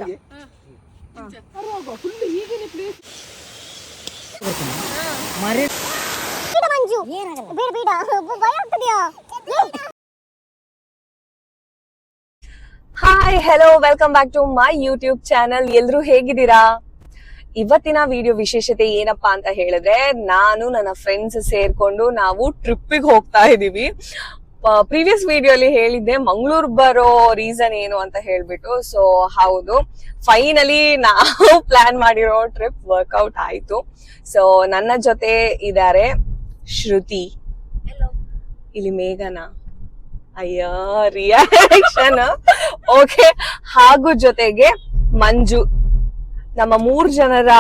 Hi hello welcome back to my YouTube channel. ಎಲ್ರು ಹೇಗಿದ್ದೀರಾ? ಇವತ್ತಿನ ವಿಡಿಯೋ ವಿಶೇಷತೆ ಏನಪ್ಪಾ ಅಂತ ಹೇಳಿದ್ರೆ, ನಾನು ನನ್ನ ಫ್ರೆಂಡ್ಸ್ ಸೇರ್ಕೊಂಡು ನಾವು ಟ್ರಿಪ್ಪಿಗೆ ಹೋಗ್ತಾ ಇದೀವಿ. ಪ್ರೀವಿಯಸ್ ವಿಡಿಯೋ ಅಲ್ಲಿ ಹೇಳಿದ್ದೆ ಮಂಗಳೂರು ಬರೋ ರೀಸನ್ ಏನು ಅಂತ ಹೇಳ್ಬಿಟ್ಟು. ಸೊ ಹೌದು, ಫೈನಲಿ ನಾವು ಪ್ಲಾನ್ ಮಾಡಿರೋ ಟ್ರಿಪ್ ವರ್ಕೌಟ್ ಆಯ್ತು. ಸೊ ನನ್ನ ಜೊತೆ ಇದ್ದಾರೆ ಶ್ರುತಿ, ಇಲ್ಲಿ ಮೇಘನಾ, ಅಯ್ಯ ರಿಯಾಕ್ಷನ್ ಓಕೆ, ಹಾಗೂ ಜೊತೆಗೆ ಮಂಜು, ನಮ್ಮ 3 ಜನರ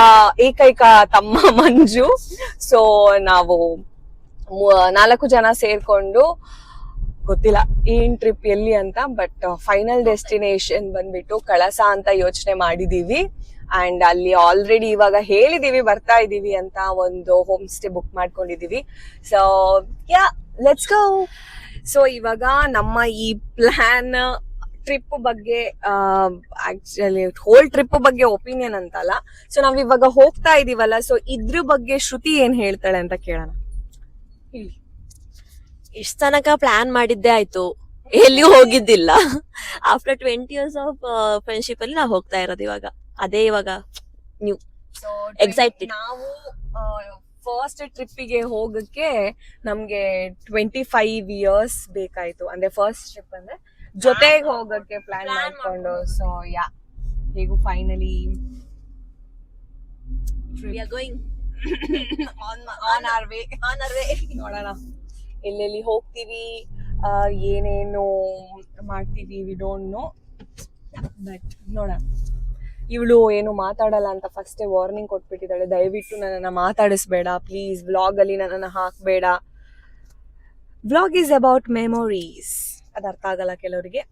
ಏಕೈಕ ತಮ್ಮ ಮಂಜು. ಸೊ ನಾವು 4 ಜನ ಸೇರ್ಕೊಂಡು, ಗೊತ್ತಿಲ್ಲ ಏನ್ ಟ್ರಿಪ್ ಎಲ್ಲಿ ಅಂತ, ಬಟ್ ಫೈನಲ್ ಡೆಸ್ಟಿನೇಷನ್ ಬಂದ್ಬಿಟ್ಟು ಕಳಸ ಅಂತ ಯೋಚನೆ ಮಾಡಿದೀವಿ. ಅಂಡ್ ಅಲ್ಲಿ ಆಲ್ರೆಡಿ ಇವಾಗ ಹೇಳಿದೀವಿ ಬರ್ತಾ ಇದೀವಿ ಅಂತ, ಒಂದು ಹೋಮ್ ಸ್ಟೇ ಬುಕ್ ಮಾಡ್ಕೊಂಡಿದೀವಿ. So yeah, let's go. So ಇವಾಗ ನಮ್ಮ ಈ ಪ್ಲಾನ್ ಟ್ರಿಪ್ ಬಗ್ಗೆ, ಆಕ್ಚುಲಿ ಹೋಲ್ ಟ್ರಿಪ್ ಬಗ್ಗೆ ಒಪಿನಿಯನ್ ಅಂತಲ್ಲ, ಸೊ ನಾವ್ ಇವಾಗ ಹೋಗ್ತಾ ಇದೀವಲ್ಲ, ಸೊ ಇದ್ರ ಬಗ್ಗೆ ಶ್ರುತಿ ಏನ್ ಹೇಳ್ತಾಳೆ ಅಂತ ಕೇಳೋಣ. ಇಷ್ಟ ತನಕ ಪ್ಲಾನ್ ಮಾಡಿದ್ದೆ ಆಯ್ತು, ಎಲ್ಲಿಯೂ ಹೋಗಿದ್ದಿಲ್ಲ. ಆಫ್ಟರ್ 20 years ಆಫ್ ಫ್ರೆಂಡ್ಶಿಪ್ ಅಲ್ಲಿ ನಾವು ಹೋಗ್ತಾ ಇರೋದು ಇವಾಗ. ಅದೇ ಇವಾಗ ನ್ಯೂ ಎಕ್ಸೈಟೆಡ್. ನಾವು ಫಸ್ಟ್ ಟ್ರಿಪ್ಪಿಗೆ ಹೋಗಕ್ಕೆ ನಮ್ಗೆ 25 years ಬೇಕಾಯ್ತು. ಅಂದ್ರೆ ಫಸ್ಟ್ ಟ್ರಿಪ್ ಅಂದ್ರೆ ಜೊತೆಗೆ ಹೋಗಕ್ಕೆ ಪ್ಲಾನ್ ಮಾಡ್ಕೊಂಡು. ಸೊ ಯಾ, ಹೇಗೂ ಫೈನಲಿ ಆನ್ ಆರ್ ವೇ. ನೋಡೋಣ ಎಲ್ಲೆಲ್ಲಿ ಹೋಗ್ತೀವಿ, ಏನೇನು ಮಾಡ್ತೀವಿ, ವಿ ಡೋಂಟ್ ನೋ, ಬಟ್ ನೋಡೋಣ. ಇವಳು ಏನು ಮಾತಾಡಲ್ಲ ಅಂತ ಫಸ್ಟೇ ವಾರ್ನಿಂಗ್ ಕೊಟ್ಬಿಟ್ಟಿದ್ದಾಳೆ, ದಯವಿಟ್ಟು ನನ್ನನ್ನು ಮಾತಾಡಿಸ್ಬೇಡ ಪ್ಲೀಸ್, ವ್ಲಾಗ್ ಅಲ್ಲಿ ನನ್ನನ್ನು ಹಾಕ್ಬೇಡ. ವ್ಲಾಗ್ ಈಸ್ ಅಬೌಟ್ ಮೆಮೊರೀಸ್, ಅದು ಅರ್ಥ ಆಗಲ್ಲ ಕೆಲವರಿಗೆ,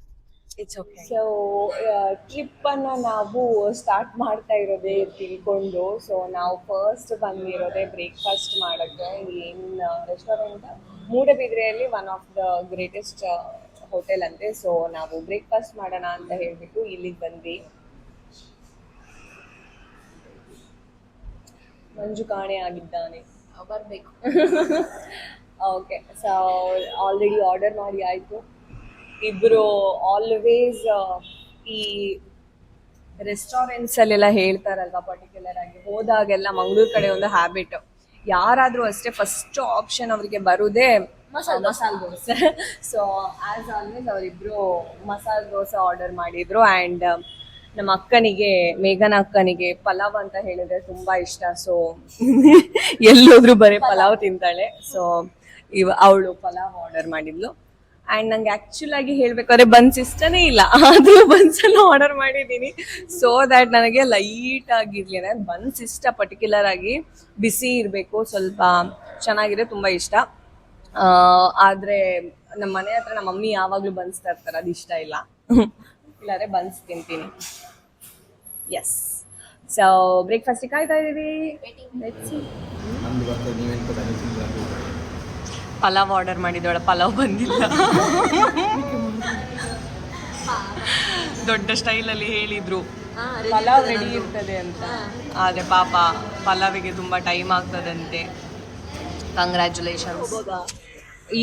ಇಟ್ಸ್ ಓಕೆ. ಸೊ ಟ್ರಿಪ್ ಅನ್ನ ನಾವು ಸ್ಟಾರ್ಟ್ ಮಾಡ್ತಾ ಇರೋದೇ ತಿಳ್ಕೊಂಡು. ಸೊ ನಾವು ಫಸ್ಟ್ ಬಂದಿರೋದೇ ಬ್ರೇಕ್ಫಾಸ್ಟ್ ಮಾಡಕ್ಕೆ. ಏನ್ ರೆಸ್ಟೋರೆಂಟ್ ಮೂಡಬಿದ್ರೆಯಲ್ಲಿ one of the greatest hotel ಅಂತೆ. ಸೊ ನಾವು ಬ್ರೇಕ್ಫಾಸ್ಟ್ ಮಾಡೋಣ ಅಂತ ಹೇಳ್ಬಿಟ್ಟು ಇಲ್ಲಿಗೆ ಬಂದ್ವಿ. ಮಂಜು ಕಾಣೆ ಆಗಿದ್ದಾನೆ, ಬರ್ಬೇಕು. ಓಕೆ, ಸೊ ಆಲ್ರೆಡಿ ಆರ್ಡರ್ ಮಾಡಿ ಆಯ್ತು. ಇಬ್ರು ಆಲ್ವೇಸ್ ಈ ರೆಸ್ಟೋರೆಂಟ್ಸ್ ಅಲ್ಲೆಲ್ಲ ಹೇಳ್ತಾರಲ್ವಾ, ಪರ್ಟಿಕ್ಯುಲರ್ ಆಗಿ ಹೋದಾಗೆಲ್ಲ ಮಂಗಳೂರು ಕಡೆ ಒಂದು ಹ್ಯಾಬಿಟ್, ಯಾರಾದ್ರೂ ಅಷ್ಟೇ ಫಸ್ಟ್ ಆಪ್ಷನ್ ಅವರಿಗೆ ಬರುದೇ masala dosa. So as always ಅವರಿಬ್ರು ಮಸಾಲೆ ದೋಸೆ ಆರ್ಡರ್ ಮಾಡಿದ್ರು. ಆ್ಯಂಡ್ ನಮ್ಮ ಅಕ್ಕನಿಗೆ, ಮೇಘನ ಅಕ್ಕನಿಗೆ ಪಲಾವ್ ಅಂತ ಹೇಳಿದ್ರೆ ತುಂಬಾ ಇಷ್ಟ. ಸೊ ಎಲ್ಲೋದ್ರು ಬರೀ ಪಲಾವ್ ತಿಂತಾಳೆ. ಸೊ ಅವಳು ಪಲಾವ್ ಆರ್ಡರ್ ಮಾಡಿದ್ಲು. ಆ್ಯಂಡ್ ನಂಗೆ ಆಕ್ಚುಲ್ ಆಗಿ ಹೇಳ್ಬೇಕಾದ್ರೆ ಬನ್ಸ್ ಇಷ್ಟನೇ ಇಲ್ಲ, ಆದ್ರೂ ಬನ್ಸನ್ನು ಆರ್ಡರ್ ಮಾಡಿದ್ದೀನಿ. ಸೊ ದ್ಯಾಟ್ ನನಗೆ ಲೈಟ್ ಆಗಿರ್ಲಿ, ನನಗೆ ಬನ್ಸ್ ಇಷ್ಟ, ಪರ್ಟಿಕ್ಯುಲರ್ ಆಗಿ ಬಿಸಿ ಇರಬೇಕು, ಸ್ವಲ್ಪ ಚೆನ್ನಾಗಿದೆ, ತುಂಬಾ ಇಷ್ಟ. ಆದ್ರೆ ನಮ್ಮ ಮನೆ ಹತ್ರ ನಮ್ಮ ಮಮ್ಮಿ ಯಾವಾಗ್ಲೂ ಬನ್ಸ್ ತರ್ತಾರೆ, ಅದು ಇಷ್ಟ ಇಲ್ಲ. ಇಲ್ಲಾದ್ರೆ ಬನ್ಸ್ ತಿಂತೀನಿ. ಎಸ್, ಸೊ ಬ್ರೇಕ್ಫಾಸ್ಟ್ ಕಾಯ್ತಾ ಇದೀವಿ. ಪಲಾವ್ ಆರ್ಡರ್ ಮಾಡಿದವಳ, ಪಲಾವ್ ಬಂದಿಲ್ಲ. ದೊಡ್ಡ ಸ್ಟೈಲಲ್ಲಿ ಹೇಳಿದ್ರು ಪಲಾವ್ ರೆಡಿ ಇರ್ತದೆ ಅಂತ, ಆದ್ರೆ ಪಾಪ ಪಲಾವಿಗೆ ತುಂಬಾ ಟೈಮ್ ಆಗ್ತದಂತೆ. ಕಂಗ್ರ್ಯಾಚುಲೇಷನ್ಸ್.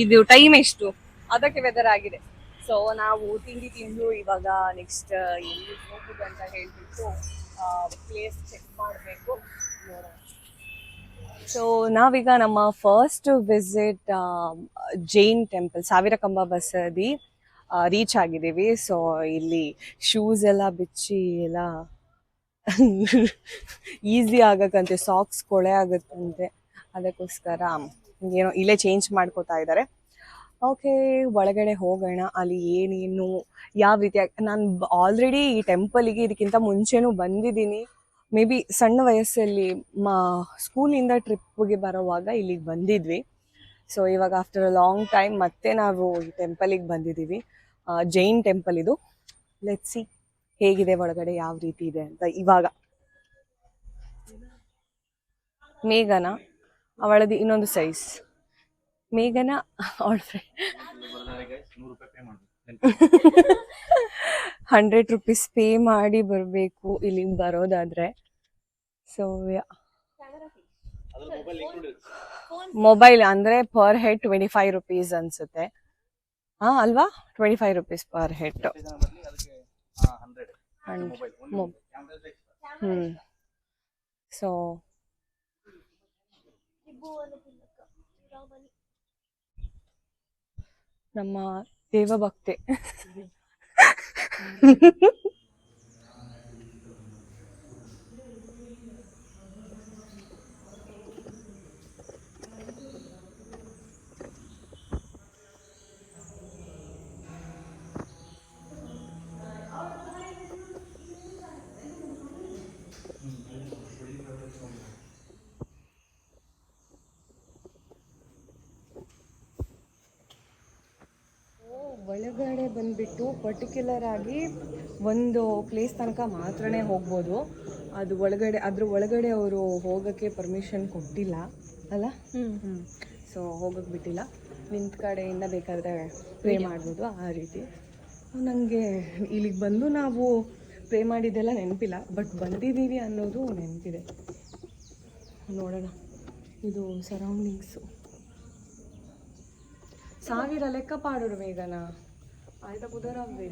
ಇದು ಟೈಮ್ ಎಷ್ಟು ಅದಕ್ಕೆ ವೆದರ್ ಆಗಿದೆ. ಸೊ ನಾವು ತಿಂಡಿ ತಿಂದು ಇವಾಗ ನೆಕ್ಸ್ಟ್ ಎಲ್ಲಿ ಹೋಗುದು ಅಂತ ಹೇಳ್ಬಿಟ್ಟು ಪ್ಲೇಸ್ ಚೆಕ್ ಮಾಡಬೇಕು. ಸೊ ನಾವೀಗ ನಮ್ಮ ಫಸ್ಟ್ ವಿಸಿಟ್ ಜೈನ್ ಟೆಂಪಲ್, ಸಾವಿರ ಕಂಬ ಬಸದಿ ರೀಚ್ ಆಗಿದ್ದೀವಿ. ಸೊ ಇಲ್ಲಿ ಶೂಸ್ ಎಲ್ಲ ಬಿಚ್ಚಿ ಎಲ್ಲ ಈಸಿ ಆಗಕ್ಕಂತೆ, ಸಾಕ್ಸ್ ಕೊಳೆ ಆಗತ್ತಂತೆ, ಅದಕ್ಕೋಸ್ಕರ ಏನೋ ಇಲ್ಲೇ ಚೇಂಜ್ ಮಾಡ್ಕೋತಾ ಇದ್ದಾರೆ. ಓಕೆ, ಒಳಗಡೆ ಹೋಗೋಣ. ಅಲ್ಲಿ ಏನೇನು ಯಾವ ರೀತಿ, ನಾನು ಆಲ್ರೆಡಿ ಈ ಟೆಂಪಲಿಗೆ ಇದಕ್ಕಿಂತ ಮುಂಚೆನೂ ಬಂದಿದ್ದೀನಿ. ಮೇ ಬಿ ಸಣ್ಣ ವಯಸ್ಸಲ್ಲಿ ಸ್ಕೂಲಿಂದ ಟ್ರಿಪ್ಗೆ ಬರೋವಾಗ ಇಲ್ಲಿಗೆ ಬಂದಿದ್ವಿ. ಸೊ ಇವಾಗ ಆಫ್ಟರ್ ಅ ಲಾಂಗ್ ಟೈಮ್ ಮತ್ತೆ ನಾವು ಈ ಟೆಂಪಲಿಗೆ ಬಂದಿದ್ದೀವಿ. ಜೈನ್ ಟೆಂಪಲ್ ಇದು. ಲೆಟ್ಸ್ ಸಿ ಹೇಗಿದೆ ಒಳಗಡೆ, ಯಾವ ರೀತಿ ಇದೆ ಅಂತ. ಇವಾಗ ಮೇಘನ, ಅವಳದು ಇನ್ನೊಂದು ಸೈಜ್, ಮೇಘನ ಅವಳ 100 rupees ಪೇ ಮಾಡಿ ಬರಬೇಕು ಇಲ್ಲಿಗೆ ಬರೋದಾದ್ರೆ. ಸೊ ಮೊಬೈಲ್ ಅಂದ್ರೆ ಪರ್ ಹೆಡ್ 25 rupees ಅನ್ಸುತ್ತೆ. ಹಾ ಅಲ್ವಾ, 25 rupees ಪರ್ ಹೆಡ್. ಸೊ ನಮ್ಮ ದೇವಭಕ್ತೆ. ಒಳಗಡೆ ಬಂದ್ಬಿಟ್ಟು ಪರ್ಟಿಕ್ಯುಲರ್ ಆಗಿ ಒಂದು ಪ್ಲೇಸ್ ತನಕ ಮಾತ್ರನೇ ಹೋಗ್ಬೋದು. ಅದು ಒಳಗಡೆ ಅದ್ರ ಒಳಗಡೆ ಅವರು ಹೋಗೋಕ್ಕೆ ಪರ್ಮಿಷನ್ ಕೊಟ್ಟಿಲ್ಲ ಅಲ್ಲ. ಸೊ ಹೋಗೋಕ್ಕೆ ಬಿಟ್ಟಿಲ್ಲ. ನಿಂತ ಕಡೆಯಿಂದ ಬೇಕಾದರೆ ಪ್ರೇ ಮಾಡ್ಬೋದು ಆ ರೀತಿ. ನನಗೆ ಇಲ್ಲಿಗೆ ಬಂದು ನಾವು ಪ್ರೇ ಮಾಡಿದ್ದೆಲ್ಲ ನೆನಪಿಲ್ಲ, ಬಟ್ ಬಂದಿದ್ದೀವಿ ಅನ್ನೋದು ನೆನಪಿದೆ. ನೋಡೋಣ, ಇದು ಸರೌಂಡಿಂಗ್ಸು. 1000 ಲೆಕ್ಕ ಪಾಡೋರು ಮೇಘನ ಆಯ್ತಾ ಕುದರವ್ವೆ.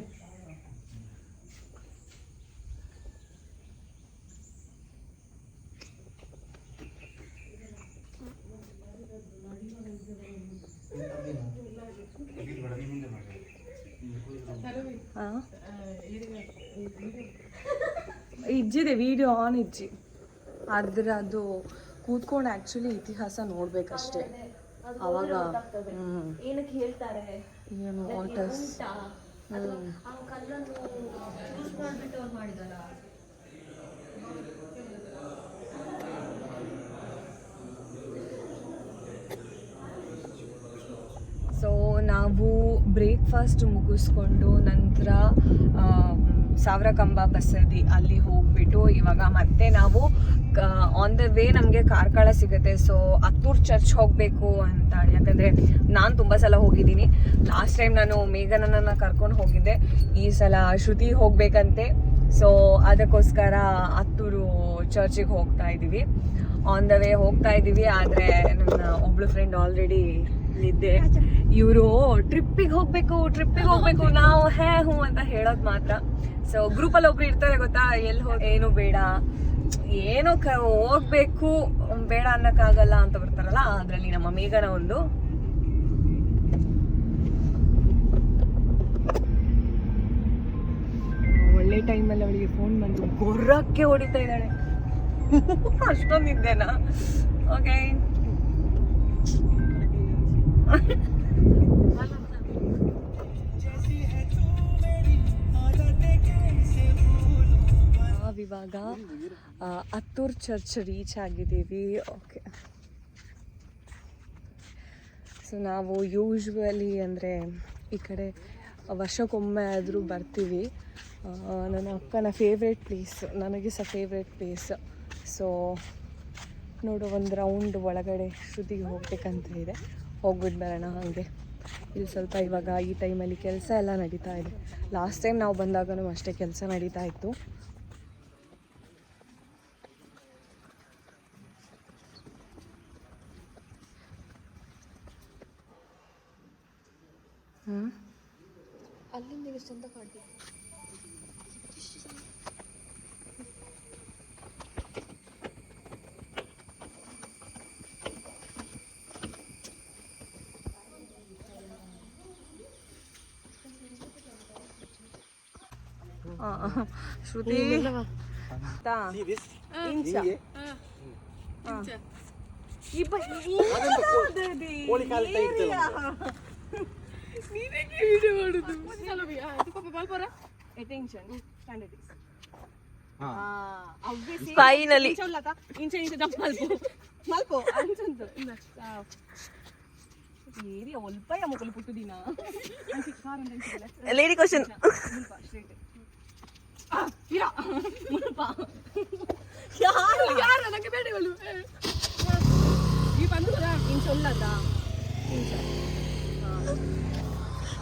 ಇಜ್ಜಿದೆ ವಿಡಿಯೋ ಆನ್ ಇಜ್ಜಿ, ಆದ್ರೆ ಅದು ಕೂತ್ಕೊಂಡು ಆ್ಯಕ್ಚುಲಿ ಇತಿಹಾಸ ನೋಡ್ಬೇಕಷ್ಟೇ. ಅವಾಗ ಏನಕ್ಕೆ ಹೇಳ್ತಾರೆ ಏನು ವಾಟರ್ಸ್ ಮಾಡಿದಾರ. ಸೊ ನಾವು ಬ್ರೇಕ್ಫಾಸ್ಟ್ ಮುಗಿಸ್ಕೊಂಡು ನಂತರ ಸಾವಿರಕಂಬ ಬಸದಿ ಅಲ್ಲಿ ಹೋಗ್ಬಿಟ್ಟು ಇವಾಗ ಮತ್ತೆ ನಾವು ಆನ್ ದ ವೇ ನಮಗೆ ಕಾರ್ಕಳ ಸಿಗುತ್ತೆ. ಸೊ ಅತ್ತೂರ್ ಚರ್ಚ್ ಹೋಗಬೇಕು ಅಂತ, ಯಾಕಂದರೆ ನಾನು ತುಂಬ ಸಲ ಹೋಗಿದ್ದೀನಿ. ಲಾಸ್ಟ್ ಟೈಮ್ ನಾನು ಮೇಘನನ್ನ ಕರ್ಕೊಂಡು ಹೋಗಿದ್ದೆ, ಈ ಸಲ ಶ್ರುತಿ ಹೋಗಬೇಕಂತೆ. ಸೊ ಅದಕ್ಕೋಸ್ಕರ ಅತ್ತೂರು ಚರ್ಚಿಗೆ ಹೋಗ್ತಾ ಇದ್ದೀವಿ. ಆನ್ ದ ವೇ ಹೋಗ್ತಾ ಇದ್ದೀವಿ. ಆದರೆ ನನ್ನ ಒಬ್ಳು ಫ್ರೆಂಡ್ ಆಲ್ರೆಡಿ ಇಲ್ಲಿದ್ದೆ. ಇವರು ಟ್ರಿಪ್ಪಿಗೆ ಹೋಗ್ಬೇಕು ನಾವು ಹ್ಞೂ ಅಂತ ಹೇಳೋದು ಮಾತ್ರ. ಸೊ ಗ್ರೂಪಲ್ಲಿ ಒಬ್ರು ಇರ್ತಾರೆ ಗೊತ್ತಾ, ಎಲ್ಲಿ ಏನು ಬೇಡ ಏನೋ ಹೋಗ್ಬೇಕು ಬೇಡ ಅನ್ನಕ್ಕಾಗಲ್ಲ ಅಂತ ಬರ್ತಾರಲ್ಲ, ಅದರಲ್ಲಿ ನಮ್ಮ ಮೇಘನ ಒಂದು. ಒಳ್ಳೆ ಟೈಮಲ್ಲಿ ಅವಳಿಗೆ ಫೋನ್ ಬಂದು ಗೊರ್ರಕ್ಕೆ ಹೊಡಿತಾ ಇದ್ದಾಳೆ. ಅಷ್ಟೊಂದಿದ್ದೇನಾ? ಓಕೆ ನಾವಿವಾಗ ಅತ್ತೂರ್ ಚರ್ಚ್ ರೀಚ್ ಆಗಿದ್ದೀವಿ. ಓಕೆ, ಸೊ ನಾವು ಯೂಶ್ವಲಿ ಅಂದರೆ ಈ ಕಡೆ ವರ್ಷಕ್ಕೊಮ್ಮೆ ಆದರೂ ಬರ್ತೀವಿ. ನನ್ನ ಅಕ್ಕನ ಫೇವ್ರೇಟ್ ಪ್ಲೇಸ್, ನನಗೆ ಸಹ ಫೇವ್ರೇಟ್ ಪ್ಲೇಸ್. ಸೊ ನೋಡು, ಒಂದು ರೌಂಡ್ ಒಳಗಡೆ ಶ್ರುತಿಗೆ ಹೋಗ್ಬೇಕಂತ ಇದೆ, ಹೋಗ್ಬಿಟ್ಟು ಬರೋಣ. ಹಾಗೆ ಇಲ್ಲಿ ಸ್ವಲ್ಪ ಇವಾಗ ಈ ಟೈಮಲ್ಲಿ ಕೆಲಸ ಎಲ್ಲ ನಡೀತಾ ಇದೆ. ಲಾಸ್ಟ್ ಟೈಮ್ ನಾವು ಬಂದಾಗನೂ ಅಷ್ಟೇ ಕೆಲಸ ನಡೀತಾ ಇತ್ತು. ಅಲ್ಲಿಂದ ಎಷ್ಟು ಅಂತ ಕಾಣ್ತೀವಿ. ಶ್ರುತಿ ಫೈನಲಿ ಲೇಡಿ ಕ್ವಶನ್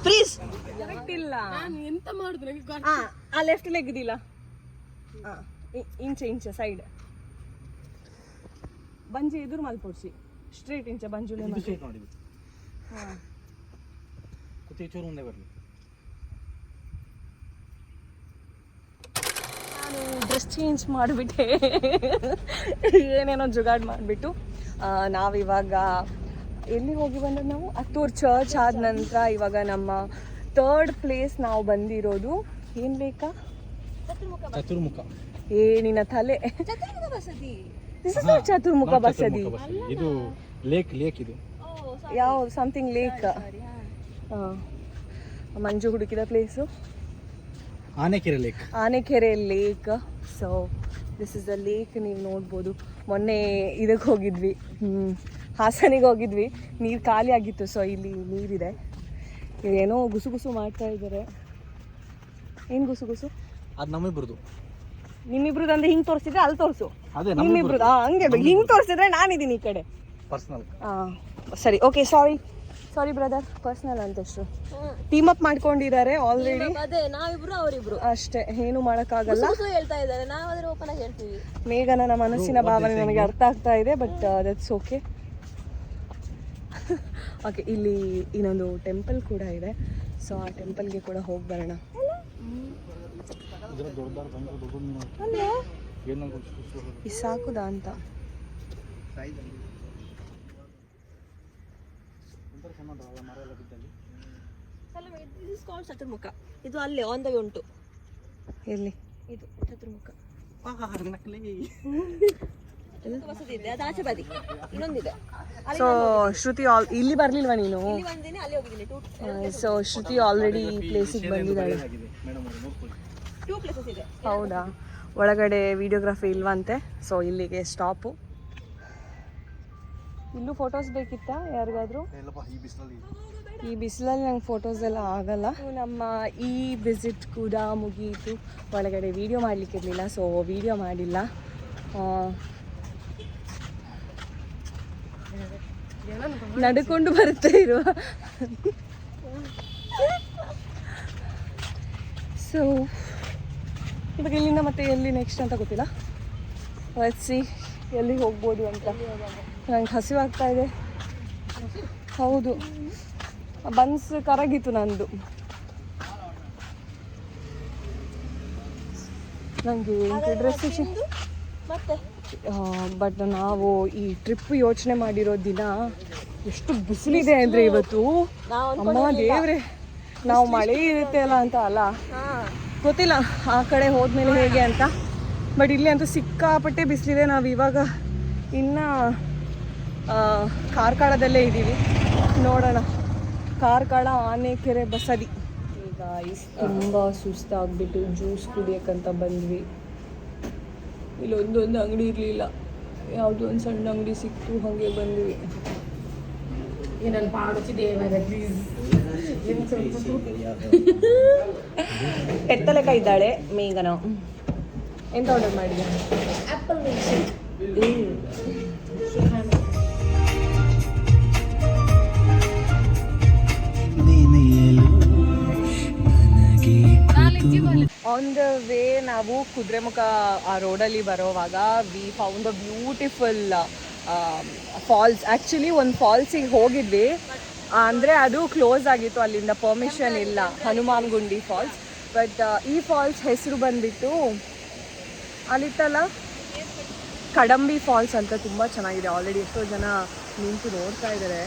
ಪ್ಲೀಸ್ ಇಲ್ಲ ಎಂತ ಮಾಡುದು. ಆ ಲೆಫ್ಟ್ ಲೆಗ್ ಇದಿಲ್ಲ ಇಂಚ ಸೈಡ್ ಬಂಜಿ ಎದುರು ಮಲ್ಪೊಡ್ಸಿ ಸ್ಟ್ರೇಟ್ ಇಂಚ ಬಂಜುಲೆ ನೋಡಿ ಚೂರು ಮುಂದೆ ಬರಲಿ. ನಾನು ಡ್ರೆಸ್ ಚೇಂಜ್ ಮಾಡಿಬಿಟ್ಟೆ ಏನೇನೋ ಜುಗಾಡ್ ಮಾಡಿಬಿಟ್ಟು ನಾವಿವಾಗ ಎಲ್ಲಿ ಹೋಗಿ ಬಂದ್ರೆ ನಾವು ಹತ್ತೂರು ಚರ್ಚ್ ಆದ ನಂತರ ಇವಾಗ ನಮ್ಮ 3rd ಪ್ಲೇಸ್ ನಾವು ಬಂದಿರೋದು. ಏನು ಬೇಕಾ? ಚತುರ್ಮುಖ. ನಿನ್ನ ತಲೆ ಚತುರ್ಮುಖ ಬಸದಿ. ಇದು ಲೇಕ್ ಇದು ಯಾವ ಸಮಥಿಂಗ್ ಲೇಕ್. ಮಂಜು ಹುಡುಕಿದ place Anekere lake. So this is the lake. ನೀವು ನೋಡ್ಬೋದು. ಮೊನ್ನೆ ಇದಕ್ಕೆ ಹೋಗಿದ್ವಿ, ಹಾಸನಿಗೆ ಹೋಗಿದ್ವಿ. ನೀರು ಖಾಲಿ ಆಗಿತ್ತು, ಸೊ ಇಲ್ಲಿ ನೀರಿದೆ. ಏನೋ ಗುಸು ಮಾಡ್ತಾ ಇದ್ದಾರೆ. ಏನು ಗುಸು? ಅದು ನಮ್ಮಿಬ್ರದ್ದು. ನಿಮ್ಮಿಬ್ರದ್ದು ಅಂದ್ರೆ ಹಿಂಗೆ ತೋರಿಸಿದ್ರೆ ಅಲ್ಲಿ ತೋರಿಸು. ಅದೇ ನಿಮ್ಮಿಬ್ರದ್ದು ಹಂಗೆ ಹಿಂಗೆ ತೋರಿಸಿದ್ರೆ ನಾನಿದ್ದೀನಿ ಈ ಕಡೆ. ಪರ್ಸನಲ್. ಸರಿ, ಓಕೆ, ಸಾರಿ ಬ್ರದರ್, ಪರ್ಸನಲ್ ಅಂತಷ್ಟು ಟೀಮ್ ಅಪ್ ಮಾಡ್ಕೊಂಡಿದ್ದಾರೆ ಆಲ್ರೆಡಿ. ಅದೇ ನಾವಿಬ್ರು ಅವರಿಬ್ರು ಅಷ್ಟೇ, ಏನು ಮಾಡೋಕ್ಕಾಗಲ್ಲ. ಹೇಳ್ತಾ ಇದ್ದಾರೆ, ನಾವಾದ್ರೆ ಓಪನ್ ಆಗಿ ಹೇಳ್ತೀವಿ. ಮೇಘನ ಮನಸ್ಸಿನ ಭಾವನೆ ನನಗೆ ಅರ್ಥ ಆಗ್ತಾ ಇದೆ, ಬಟ್ ದಟ್ಸ್ ಓಕೆ. ಓಕೆ, ಇಲ್ಲಿ ಇನ್ನೊಂದು ಟೆಂಪಲ್ ಕೂಡ ಇದೆ. ಸೊ ಆ ಟೆಂಪಲ್ಗೆ ಕೂಡ ಹೋಗಿ ಬರೋಣ. ಸಾಕುದ ಅಂತ ಚತುರ್ಮುಖ. ಇದು ಅಲ್ಲೇ ಆನ್ ದ ವೇ ಉಂಟು. ಎಲ್ಲಿ? ಇದು ಚತುರ್ಮುಖ. ಬಸದಿ ಇದೆ, ಅದು ಆಚೆ ಬದಿ ಇನ್ನೊಂದಿದೆ. ಸೊ ಶ್ರುತಿ ಇಲ್ಲಿ ಬರ್ಲಿಲ್ವಾ ನೀನು? ಇಲ್ಲಿ ಬಂದಿನಿ, ಅಲ್ಲಿ ಹೋಗಿದ್ದೀನಿ. ಸೊ ಶ್ರುತಿ ಆಲ್ರೆಡಿ ಈ ಪ್ಲೇಸಿಗೆ ಬಂದಿದ್ದಾಳೆ. 2 ಪ್ಲೇಸಸ್ ಇದೆ. ಹೌದಾ? ಒಳಗಡೆ ವಿಡಿಯೋಗ್ರಫಿ ಇಲ್ವಂತೆ, ಸೊ ಇಲ್ಲಿಗೆ ಸ್ಟಾಪು. ಇಲ್ಲೂ ಫೋಟೋಸ್ ಬೇಕಿತ್ತಾ ಯಾರಿಗಾದ್ರೂ? ಈ ಬಿಸಿಲಲ್ಲಿ ನಂಗೆ ಫೋಟೋಸ್ ಎಲ್ಲ ಆಗಲ್ಲ. ನಮ್ಮ ಈ ವಿಸಿಟ್ ಕೂಡ ಮುಗಿಯಿತು. ಒಳಗಡೆ ವಿಡಿಯೋ ಮಾಡಲಿಕ್ಕಿರಲಿಲ್ಲ, ಸೊ ವಿಡಿಯೋ ಮಾಡಿಲ್ಲ. ನಡ್ಕೊಂಡು ಬರ್ತಾ ಇರುವ. ಸೊ ಇವಾಗ ಇಲ್ಲಿಂದ ಮತ್ತೆ ಎಲ್ಲಿ ನೆಕ್ಸ್ಟ್ ಅಂತ ಗೊತ್ತಿಲ್ಲ. ಸಿ ಎಲ್ಲಿ ಹೋಗ್ಬೋದು ಅಂತ. ನಂಗೆ ಹಸಿವಾಗ್ತಾ ಇದೆ. ಹೌದು, ಬನ್ಸ್ ಕರಗಿತ್ತು ನಂದು. ನನಗೆ ಡ್ರೆಸ್ ಮತ್ತೆ ಬಟ್ ನಾವು ಈ ಟ್ರಿಪ್ ಯೋಚನೆ ಮಾಡಿರೋ ದಿನ ಎಷ್ಟು ಬಿಸಿಲಿದೆ ಅಂದರೆ ಇವತ್ತು. ಅಮ್ಮ ದೇವ್ರೆ, ನಾವು ಮಳೆ ಇರುತ್ತೆ ಅಲ್ಲ ಅಂತ ಅಲ್ಲ, ಗೊತ್ತಿಲ್ಲ ಆ ಕಡೆ ಹೋದ್ಮೇಲೆ ಹೇಗೆ ಅಂತ. ಬಟ್ ಇಲ್ಲಿ ಅಂತೂ ಸಿಕ್ಕಾಪಟ್ಟೆ ಬಿಸಿಲಿದೆ. ನಾವು ಇವಾಗ ಇನ್ನು ಕಾರ್ಕಳದಲ್ಲೇ ಇದ್ದೀವಿ. ನೋಡೋಣ, ಕಾರ್ಕಳ ಆನೆಕೆರೆ ಬಸದಿ. ಈಗ ತುಂಬ ಸುಸ್ತಾಗ್ಬಿಟ್ಟು ಜ್ಯೂಸ್ ಕುಡಿಯೋಕ್ಕಂತ ಬಂದ್ವಿ. ಇಲ್ಲೊಂದೊಂದು ಅಂಗಡಿ ಇರಲಿಲ್ಲ, ಯಾವುದೋ ಒಂದು ಸಣ್ಣ ಅಂಗಡಿ ಸಿಕ್ತು, ಹಾಗೆ ಬಂದ್ವಿ. ಏನನ್ನು ಪಾಡುತ್ತಿದೆ ಪ್ಲೀಸ್. ಎತ್ತಲೆಕಾಯಿ ಇದ್ದಾಳೆ ಮೇಘನ. ಎಂತ ಆರ್ಡರ್ ಮಾಡಿದೆ? Apple milkshake. On the way ನಾವು ಕುದುರೆಮುಖ ಆ ರೋಡಲ್ಲಿ ಬರೋವಾಗ we found a beautiful falls. Actually ಒಂದು ಫಾಲ್ಸಿಗೆ ಹೋಗಿದ್ವಿ, ಅಂದರೆ ಅದು ಕ್ಲೋಸ್ ಆಗಿತ್ತು, ಅಲ್ಲಿಂದ ಪರ್ಮಿಷನ್ ಇಲ್ಲ, ಹನುಮಾನ್ ಗುಂಡಿ ಫಾಲ್ಸ್. ಬಟ್ ಈ ಫಾಲ್ಸ್ ಹೆಸರು ಬಂದ್ಬಿಟ್ಟು ಅಲ್ಲಿತ್ತಲ್ಲ ಕಡಂಬಿ ಫಾಲ್ಸ್ ಅಂತ. ತುಂಬ ಚೆನ್ನಾಗಿದೆ. ಆಲ್ರೆಡಿ ಎಷ್ಟೋ ಜನ ನಿಂತು ನೋಡ್ತಾ ಇದ್ದಾರೆ.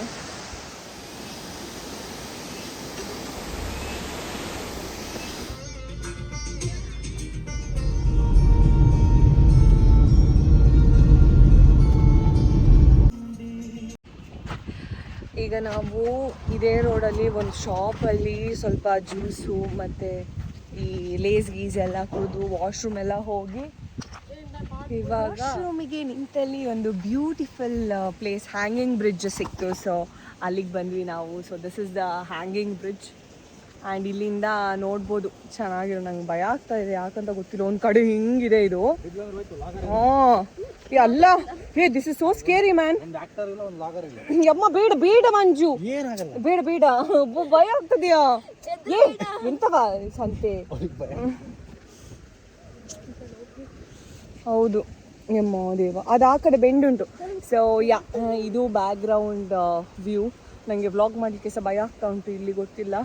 ಈಗ ನಾವು ಇದೇ ರೋಡಲ್ಲಿ ಒಂದು ಶಾಪಲ್ಲಿ ಸ್ವಲ್ಪ ಜ್ಯೂಸು ಮತ್ತು ಈ ಲೇಸ್ ಗೀಸ್ ಎಲ್ಲ ಕುಡಿದು ವಾಶ್ರೂಮ್ ಎಲ್ಲ ಹೋಗಿ ಇವಾಗ ವಾಶ್ರೂಮಿಗೆ ನಿಂತಲ್ಲಿ ಒಂದು ಬ್ಯೂಟಿಫುಲ್ ಪ್ಲೇಸ್ ಹ್ಯಾಂಗಿಂಗ್ ಬ್ರಿಡ್ಜ್ ಸಿಕ್ತು. ಸೊ ಅಲ್ಲಿಗೆ ಬಂದ್ವಿ ನಾವು. So this is the hanging bridge. And ಇಲ್ಲಿಂದ ನೋಡ್ಬೋದು, ಚೆನ್ನಾಗಿರೋ. ನಂಗೆ ಭಯ ಆಗ್ತಾ ಇದೆ, ಯಾಕಂತ ಗೊತ್ತಿಲ್ಲ. ಒಂದು ಕಡೆ ಹಿಂಗಿದೆ ಇದು. ಹಾಂ ಅಲ್ಲ, this is so scary man. ಅಮ್ಮ ಬೇಡ ಮಂಜು, ಬೇಡ ಭಯ ಆಗ್ತದ್ಯಾ? ಎಂತವ ಸಂತೆ. ಹೌದು ಎಮ್ಮೋ ದೇವ, ಅದು ಆ ಕಡೆ ಬೆಂಡುಂಟು. ಸೊ ಯಾ, ಇದು ಬ್ಯಾಕ್ಗ್ರೌಂಡ್ ವ್ಯೂ. ನನಗೆ ವ್ಲಾಗ್ ಮಾಡಲಿಕ್ಕೆ ಸಹ ಭಯ ಆಗ್ತಾ ಉಂಟು ಇಲ್ಲಿ, ಗೊತ್ತಿಲ್ಲ.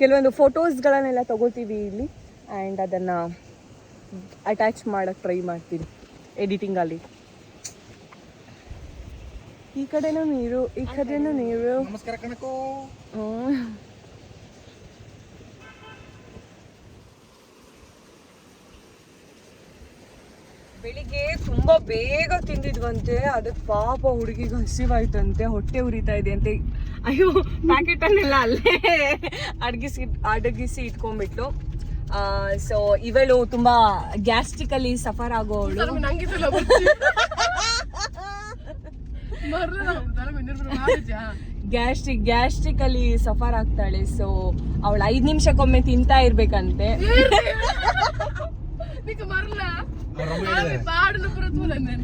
ಕೆಲವೊಂದು ಫೋಟೋಸ್ಗಳನ್ನೆಲ್ಲ ತಗೋತೀವಿ ಇಲ್ಲಿ ಆ್ಯಂಡ್ ಅದನ್ನು ಅಟ್ಯಾಚ್ ಮಾಡೋಕ್ಕೆ ಟ್ರೈ ಮಾಡ್ತೀನಿ ಎಡಿಟಿಂಗಲ್ಲಿ. ಈ ಕಡೆನೂ ನೀರು, ಈ ಕಡೆನೂ ನೀರು. ನಮಸ್ಕಾರ ಕಣಕೋ. ಬೆಳಿಗ್ಗೆ ತುಂಬಾ ಬೇಗ ತಿಂದಿದ್ವಂತೆ, ಅದಕ್ಕೆ ಪಾಪ ಹುಡುಗಿಗೆ ಹಸಿವಾಯ್ತಂತೆ, ಹೊಟ್ಟೆ ಉರಿತಾ ಇದೆ ಅಂತೆ. ಅಯ್ಯೋ, ಪ್ಯಾಕೆಟ್ ಅನ್ನೆಲ್ಲ ಅಲ್ಲೇ ಅಡಗಿಸಿ ಇಟ್ಕೊಂಡ್ಬಿಟ್ಲು. ಸೊ ಇವಳು ತುಂಬಾ ಗ್ಯಾಸ್ಟ್ರಿಕಲ್ಲಿ ಸಫರ್ ಆಗೋವಳು, ಗ್ಯಾಸ್ಟ್ರಿಕ್ ಅಲ್ಲಿ ಸಫರ್ ಆಗ್ತಾಳೆ. ಸೊ ಅವಳು 5 ನಿಮಿಷಕ್ಕೊಮ್ಮೆ ತಿಂತಾ ಇರ್ಬೇಕಂತೆ.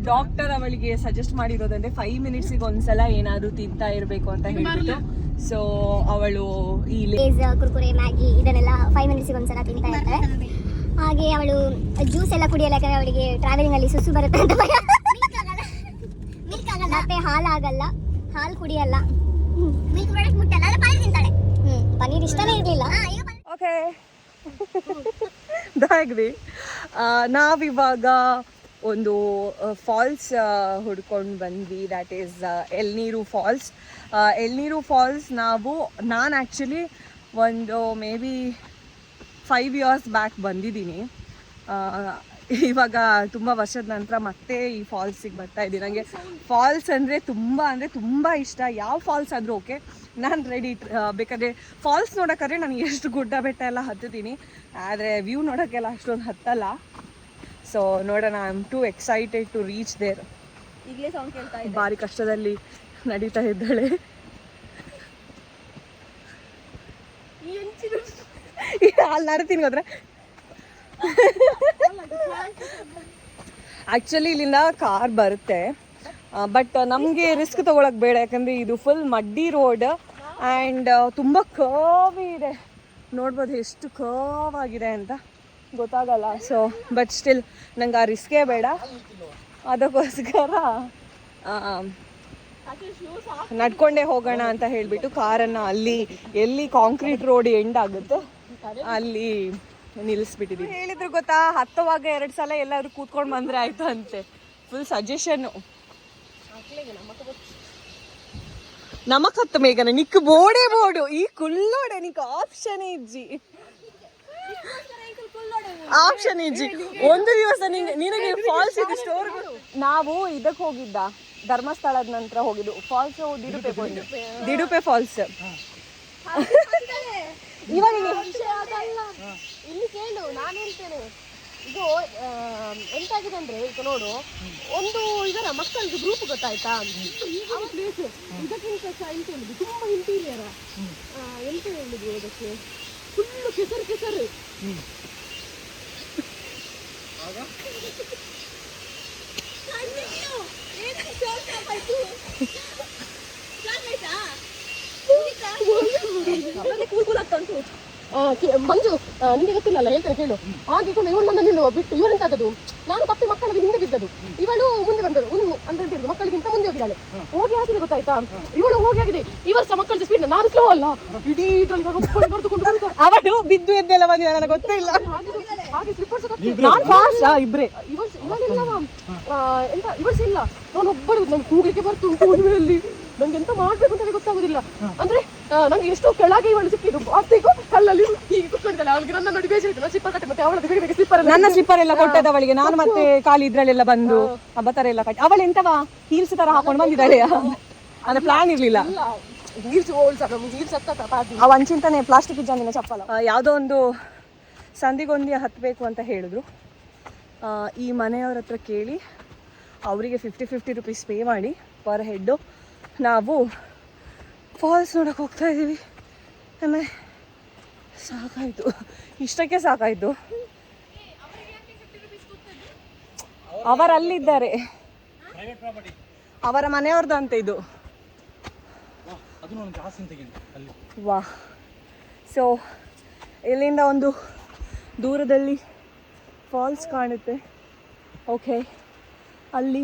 ಡಾಕ್ಟರ್ ಅವಳಿಗೆ ಸಜೆಸ್ಟ್ ಮಾಡಿರೋದಂದ್ರೆ 5 ಮಿನಿಟ್ಸಿಗೆ ಒಂದ್ಸಲ ಏನಾದ್ರು ತಿಂತಾ ಇರ್ಬೇಕು ಅಂತ ಹೇಳ್ಬಿಟ್ಟು. ಸೊ ಅವಳು ಈ ಕುರ್ಕುರೆ, ಮ್ಯಾಗಿ ಇದನ್ನೆಲ್ಲ 5 ಮಿನಿಟ್ಸಿಗೆ ಒಂದ್ಸಲ ತಿಂತಾ ಇರ್ತಾಳೆ. ಹಾಗೆ ಅವಳು ಜ್ಯೂಸ್ ಎಲ್ಲ ಕುಡಿಯಲ್ಲ, ಯಾಕಂದ್ರೆ ಅವಳಿಗೆ ಟ್ರಾವೆಲಿಂಗ್ ಅಲ್ಲಿ ಸುಸು ಬರುತ್ತೆ ಅಂತ ಭಯ. ಮತ್ತೆ ಹಾಲಾಗಲ್ಲ, ಹಾಲು ಕುಡಿಯಲ್ಲ, ಮಿಲ್ಕ್ ಪ್ರಾಡಕ್ಟ್ ಮುಟ್ಟಲ್ಲ, ಪನ್ನೀರ್ ತಿಂತಾಳೆ. ಪನ್ನೀರ್ ಇಷ್ಟನೇ ಇರಲಿಲ್ಲ. ಓಕೆ ದಾಗ್ರಿ ನಾವಿವಾಗ ಒಂದು ಫಾಲ್ಸ್ ಹುಡ್ಕೊಂಡು ಬಂದ್ವಿ. ದ್ಯಾಟ್ ಈಸ್ ಎಳ್ನೀರು ಫಾಲ್ಸ್. ಎಳ್ನೀರು ಫಾಲ್ಸ್ ನಾನು ಆ್ಯಕ್ಚುಲಿ ಒಂದು ಮೇ ಬಿ 5 ಇಯರ್ಸ್ ಬ್ಯಾಕ್ ಬಂದಿದ್ದೀನಿ. ಇವಾಗ ತುಂಬ ವರ್ಷದ ನಂತರ ಮತ್ತೆ ಈ ಫಾಲ್ಸಿಗೆ ಬರ್ತಾ ಇದ್ದೀನಿ. ನನಗೆ ಫಾಲ್ಸ್ ಅಂದರೆ ತುಂಬ ಇಷ್ಟ. ಯಾವ ಫಾಲ್ಸ್ ಆದರೂ ಓಕೆ, ನಾನು ರೆಡಿ. ಬೇಕಾದರೆ ಫಾಲ್ಸ್ ನೋಡೋಕ್ಕಾದ್ರೆ ನಾನು ಎಷ್ಟು ಗುಡ್ಡ ಬೆಟ್ಟ ಎಲ್ಲ ಹತ್ತುತ್ತೀನಿ, ಆದರೆ ವ್ಯೂ ನೋಡೋಕ್ಕೆಲ್ಲ ಅಷ್ಟೊಂದು ಹತ್ತಲ್ಲ. ಸೊ ನೋಡೋಣ, I am too excited to reach there. ಈಗಲೇ ಸಾಂಗ್ ಕೇಳ್ತಾ ಇದ್ದೆ. ಭಾರಿ ಕಷ್ಟದಲ್ಲಿ ನಡೀತಾ ಇದ್ದಾಳೆ. ಅಲ್ಲಿ ನಡ್ತೀನಿ ಹೋದ್ರೆ ಆ್ಯಕ್ಚುಲಿ ಇಲ್ಲಿಂದ ಕಾರ್ ಬರುತ್ತೆ, ಬಟ್ ನಮಗೆ ರಿಸ್ಕ್ ತೊಗೊಳಕ್ಕೆ ಬೇಡ, ಯಾಕಂದರೆ ಇದು ಫುಲ್ ಮಡ್ಡಿ ರೋಡ್ ಆ್ಯಂಡ್ ತುಂಬ ಕರ್ವ್ ಇದೆ. ನೋಡ್ಬೋದು ಎಷ್ಟು ಕರ್ವ್ ಆಗಿದೆ ಅಂತ, ಗೊತ್ತಾಗಲ್ಲ. ಸೊ ಬಟ್ ಸ್ಟಿಲ್ ನಂಗೆ ಆ ರಿಸ್ಕೇ ಬೇಡ. ಅದಕ್ಕೋಸ್ಕರ ನಡ್ಕೊಂಡೇ ಹೋಗೋಣ ಅಂತ ಹೇಳಿಬಿಟ್ಟು ಕಾರನ್ನು ಅಲ್ಲಿ ಎಲ್ಲಿ ಕಾಂಕ್ರೀಟ್ ರೋಡ್ ಎಂಡ್ ಆಗುತ್ತೆ ಅಲ್ಲಿ ನಿಲ್ಲಿಸ್ಬಿಟ್ಟಿದ್ದೀವಿ. ಹೇಳಿದ್ರು ಗೊತ್ತಾ, ಹತ್ತುವಾಗ 2 ಸಲ ಎಲ್ಲರೂ ಕೂತ್ಕೊಂಡು ಬಂದರೆ ಆಯಿತು ಅಂತೆ. Full suggestion. ನಮಕ್ ಹತ್ತು ಮೇಘನ ನಿಕ್ ಬೋಡೆ ಬೋಡು ಈ ಕುಲ್ಲೋಡೆ ನಿಕ್ ಆಪ್ಷನ್ ಇಜ್ಜಿ, ಆಪ್ಷನ್ ಇಜ್ಜಿ. ಒಂದು ದಿವಸ ನಿನಗೆ ಫಾಲ್ಸ್ ಇದೆ ಸ್ಟೋರ್. ನಾವು ಇದಕ್ಕೆ ಹೋಗಿದ್ದ, ಧರ್ಮಸ್ಥಳದ ನಂತರ ಹೋಗಿದ್ದು ಫಾಲ್ಸ್. ದಿಡುಪೆ ಫಾಲ್ಸ್. ಇವಾಗ ಇಲ್ಲಿ ಕೇಳು, ನಾನು ಹೇಳ್ತೇನೆ. ಇದು ಎಂತಾಗಿದೆ ಅಂದ್ರೆ, ಈಗ ನೋಡು, ಒಂದು ಇದರ ಮಕ್ಕಳದ್ದು ಗ್ರೂಪ್ ಗೊತ್ತಾಯ್ತಾ, ಪ್ಲೇಸ್ ಇದಕ್ಕಿಂತ ಎಂತ ಹೇಳುದು, ತುಂಬಾ ಇಂಟೀರಿಯರ್. ಎಂತ ಹೇಳುದು ಅದಕ್ಕೆ, ಫುಲ್ಲು ಕೆಸರು. ಮಂಜು, ನಿಮಗೆ ಗೊತ್ತಿಲ್ಲಲ್ಲ, ಹೇಳ್ತೇನೆ ಕೇಳು. ಹಾಗೆ ಇವಳು ನನ್ನ ನಿಲ್ಲುವ ಬಿಟ್ಟು ಇವರೆಂತಾದದು, ನಾನು ಪಪ್ಪಿ ಮಕ್ಕಳಿಗೆ ಹಿಂದೆ ಬಿದ್ದದು, ಇವಳು ಮುಂದೆ ಬಂದಳು. ಅಂದ್ರೆ ಮಕ್ಕಳಿಗಿಂತ ಮುಂದೆ ಹೋಗಿದ್ದಾಳೆ. ಹೋಗಿ ಆಗಿದೆ ಗೊತ್ತಾಯ್ತಾ, ಇವಳು ಹೋಗಿ ಆಗಿದೆ. ಈ ವರ್ಷ ಮಕ್ಕಳ ಸ್ಪೀಡ್ ನಾನು ಸ್ಲೋ ಅಲ್ಲ, ಇಡೀ ಅವಳು ಬಿದ್ದು ಎದ್ದೆಲ್ಲ ಬಂದಿಲ್ಲ, ನನಗೆ ಗೊತ್ತೇ ಇಲ್ಲ. ಹಾಗೆ ಸ್ಲಿಪ್ಪರ್ಸ್ ಇಬ್ರೆ ಇವಳೆಲ್ಲವ ಎಂತ ಇವರ್ಸ್ ಇಲ್ಲ. ನಾನು ಒಬ್ಬಳು, ನಂಗೆ ಕೂಗಲಿಕ್ಕೆ ಬರ್ತು. ನಂಗೆ ಎಂತ ಮಾಡ್ಬೇಕು ಅಂತ ಗೊತ್ತಾಗುದಿಲ್ಲ. ಅಂದ್ರೆ ನಂಗೆ ಎಷ್ಟೋ ಕೆಳಗೆ ಇವಳು ಸಿಕ್ಕಿದ್ದು, ಅತ್ತೆಗೂ ಕಲ್ಲಲ್ಲಿ ಹೀಗೆ ಕುತ್ಕೊಂಡಿದ್ದಾಳೆ. ಅವಳಿಗೆ ನನ್ನ ನೋಡಿ ಬೇಜಾರಿತ್ತು. ನಾನು ಸ್ಲಿಪ್ಪರ್ ಕಟ್ಟೆ, ಮತ್ತೆ ಅವಳದ್ದು ಬೇಗ ಸ್ಲಿಪ್ಪರ್, ನನ್ನ ಸ್ಲಿಪ್ಪರ್ ಎಲ್ಲ ಕೊಟ್ಟದ ಅವಳಿಗೆ. ನಾನು ಮತ್ತೆ ಕಾಲಿ ಇದ್ರಲ್ಲೆಲ್ಲ ಬಂದು ಅಬ್ಬತರ ಎಲ್ಲ ಕಟ್ಟಿ, ಅವಳು ಎಂತವಾ ಹೀಲ್ಸ್ ತರ ಹಾಕೊಂಡು ಬಂದಿದ್ದಾಳೆ. ಅಂದ್ರೆ ಪ್ಲಾನ್ ಇರ್ಲಿಲ್ಲ. ಅವ ಅಂಚಿಂತಾನೆ ಪ್ಲಾಸ್ಟಿಕ್ ಇದ್ದಂದಿನ ಚಪ್ಪಲ. ಯಾವುದೋ ಒಂದು ಸಂದಿಗೊಂದಿ ಹತ್ತಬೇಕು ಅಂತ ಹೇಳಿದ್ರು. ಈ ಮನೆಯವ್ರ ಹತ್ರ ಕೇಳಿ ಅವರಿಗೆ 50 ರೂಪೀಸ್ ಪೇ ಮಾಡಿ ಪರ್ ಹೆಡ್ಡು ನಾವು ಫಾಲ್ಸ್ ನೋಡೋಕೆ ಹೋಗ್ತಾ ಇದ್ದೀವಿ. ಆಮೇಲೆ ಸಾಕಾಯಿತು, ಇಷ್ಟಕ್ಕೆ ಸಾಕಾಯಿತು. ಅವರಲ್ಲಿದ್ದಾರೆ, ಅವರ ಮನೆಯವ್ರದ್ದು ಅಂತ ಇದು. ವಾ. ಸೊ ಇಲ್ಲಿಂದ ಒಂದು ದೂರದಲ್ಲಿ ಫಾಲ್ಸ್ ಕಾಣುತ್ತೆ. ಓಕೆ, ಅಲ್ಲಿ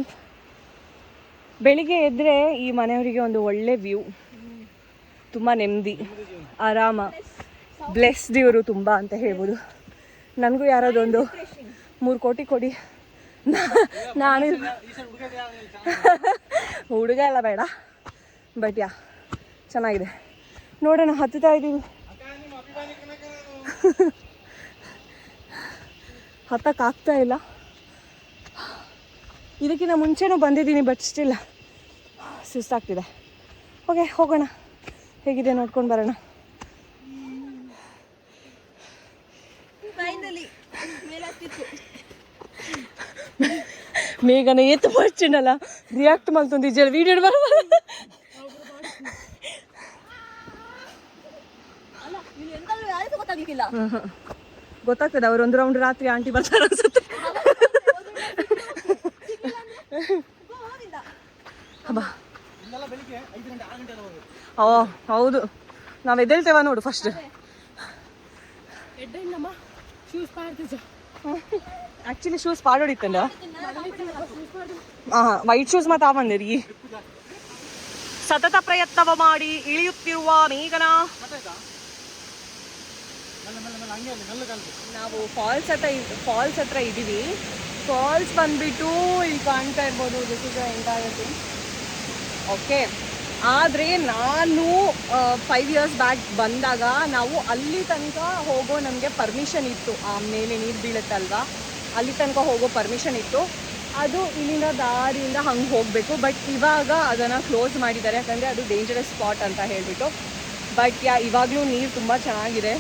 ಬೆಳಿಗ್ಗೆ ಎದ್ದರೆ ಈ ಮನೆಯವರಿಗೆ ಒಂದು ಒಳ್ಳೆ ವ್ಯೂ, ತುಂಬ ನೆಮ್ಮದಿ, ಆರಾಮ, ಬ್ಲೆಸ್ಡ್ ಇವರು ತುಂಬ ಅಂತ ಹೇಳ್ಬೋದು. ನನಗೂ ಯಾರಾದೊಂದು 3 ಕೋಟಿ ಕೊಡಿ, ನಾನು ಹುಡುಗ ಎಲ್ಲ ಬೇಡ, ಬಟ್ ಯಾ ಚೆನ್ನಾಗಿದೆ. ನೋಡೋಣ, ಹತ್ತುತ್ತಾ ಇದ್ದೀವಿ. ಹತ್ತಕ್ಕಾಗ್ತಾ ಇಲ್ಲ. ಇದಕ್ಕಿಂತ ಮುಂಚೆನೂ ಬಂದಿದ್ದೀನಿ, ಬಟ್ ಸ್ಟಿಲ್ ಸುಸ್ತಾಗ್ತಿದೆ. ಓಕೆ, ಹೋಗೋಣ, ಹೇಗಿದೆ ನೋಡ್ಕೊಂಡು ಬರೋಣ. ಮೇಘನ ಎತ್ತು ಬರ್ಚಿನಲ್ಲ ರಿಯಾಕ್ಟ್ ಮಾಡ್ತಂದು ಜನ ವೀಡಿಯೋ ಬರ ಗೊತ್ತಾಗ್ತದೆ. ಅವ್ರು ಒಂದು ರೌಂಡ್ ರಾತ್ರಿ ಆಂಟಿ ಬರ್ತಾರೆ ಅನ್ಸುತ್ತೆ. ಓ ಹೌದು, ನಾವು ಎದ್ದೇಳ್ತೇವ ನೋಡು ಫಸ್ಟ್. ಆಕ್ಚುಲಿ ಶೂಸ್ ಪಾಡೋಡಿತ್ತಲ್ಲ, ವೈಟ್ ಶೂಸ್ ಮತ್ತೆ ಬಂದಿರಿ. ಸತತ ಪ್ರಯತ್ನವ ಮಾಡಿ ಇಳಿಯುತ್ತಿರುವ ಮೇಘನ. ನಾವು ಫಾಲ್ಸ್ ಹತ್ರ ಇದ್ದೀವಿ. ಫಾಲ್ಸ್ ಬಂದ್ಬಿಟ್ಟು ಇಲ್ಲಿ ಕಾಣ್ತಾ ಇರ್ಬೋದು, this is the entire thing. Okay, ಆದರೆ ನಾನು 5 years ಬ್ಯಾಕ್ ಬಂದಾಗ ನಾವು ಅಲ್ಲಿ ತನಕ ಹೋಗೋ ನಮಗೆ ಪರ್ಮಿಷನ್ ಇತ್ತು. ಆಮೇಲೆ ನೀರು ಬೀಳುತ್ತಲ್ವ, ಅಲ್ಲಿ ತನಕ ಹೋಗೋ ಪರ್ಮಿಷನ್ ಇತ್ತು. ಅದು ಇಲ್ಲಿಂದ ದಾರಿಯಿಂದ ಹಂಗೆ ಹೋಗಬೇಕು. ಬಟ್ ಇವಾಗ ಅದನ್ನು ಕ್ಲೋಸ್ ಮಾಡಿದ್ದಾರೆ, ಯಾಕಂದರೆ ಅದು ಡೇಂಜರಸ್ ಸ್ಪಾಟ್ ಅಂತ ಹೇಳಿಬಿಟ್ಟು. ಬಟ್ ಇವಾಗಲೂ ನೀರು ತುಂಬ ಚೆನ್ನಾಗಿದೆ,